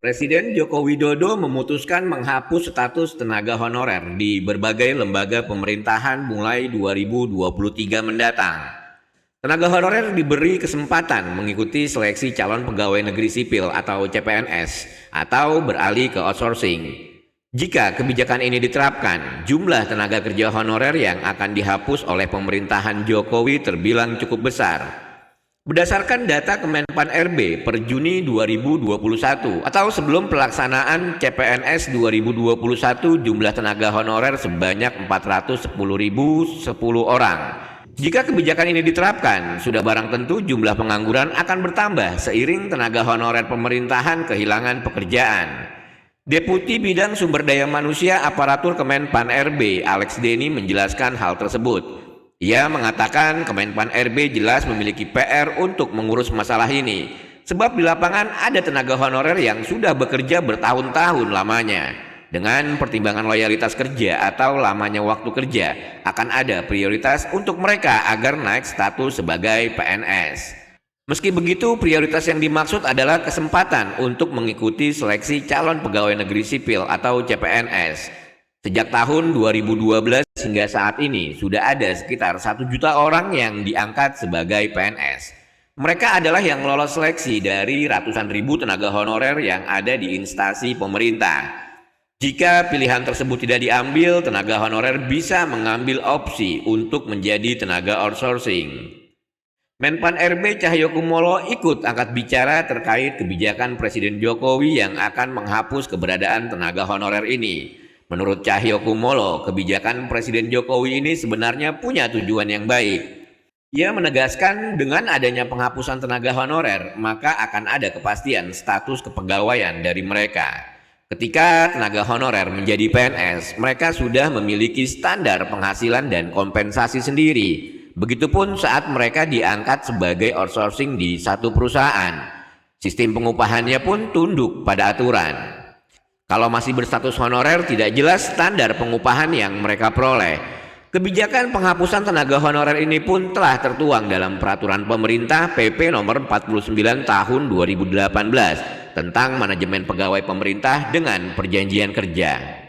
Presiden Joko Widodo memutuskan menghapus status tenaga honorer di berbagai lembaga pemerintahan mulai 2023 mendatang. Tenaga honorer diberi kesempatan mengikuti seleksi calon pegawai negeri sipil atau CPNS atau beralih ke outsourcing. Jika kebijakan ini diterapkan, jumlah tenaga kerja honorer yang akan dihapus oleh pemerintahan Jokowi terbilang cukup besar. Berdasarkan data Kemenpan RB per Juni 2021 atau sebelum pelaksanaan CPNS 2021, jumlah tenaga honorer sebanyak 410.010 orang. Jika kebijakan ini diterapkan, sudah barang tentu jumlah pengangguran akan bertambah seiring tenaga honorer pemerintahan kehilangan pekerjaan. Deputi Bidang Sumber Daya Manusia Aparatur Kemenpan RB, Alex Denny menjelaskan hal tersebut. Ia mengatakan Kemenpan RB jelas memiliki PR untuk mengurus masalah ini, sebab di lapangan ada tenaga honorer yang sudah bekerja bertahun-tahun lamanya. Dengan pertimbangan loyalitas kerja atau lamanya waktu kerja, akan ada prioritas untuk mereka agar naik status sebagai PNS. Meski begitu, prioritas yang dimaksud adalah kesempatan untuk mengikuti seleksi calon pegawai negeri sipil atau CPNS. Sejak tahun 2012 hingga saat ini sudah ada sekitar 1 juta orang yang diangkat sebagai PNS. Mereka adalah yang lolos seleksi dari ratusan ribu tenaga honorer yang ada di instansi pemerintah. Jika pilihan tersebut tidak diambil, tenaga honorer bisa mengambil opsi untuk menjadi tenaga outsourcing. Menpan RB Cahyokumolo ikut angkat bicara terkait kebijakan Presiden Jokowi yang akan menghapus keberadaan tenaga honorer ini. Menurut Cahyokumolo, kebijakan Presiden Jokowi ini sebenarnya punya tujuan yang baik. Ia menegaskan dengan adanya penghapusan tenaga honorer, maka akan ada kepastian status kepegawaian dari mereka. Ketika tenaga honorer menjadi PNS, mereka sudah memiliki standar penghasilan dan kompensasi sendiri. Begitupun saat mereka diangkat sebagai outsourcing di satu perusahaan. Sistem pengupahannya pun tunduk pada aturan. Kalau masih berstatus honorer, tidak jelas standar pengupahan yang mereka peroleh. Kebijakan penghapusan tenaga honorer ini pun telah tertuang dalam peraturan pemerintah PP nomor 49 tahun 2018 tentang manajemen pegawai pemerintah dengan perjanjian kerja.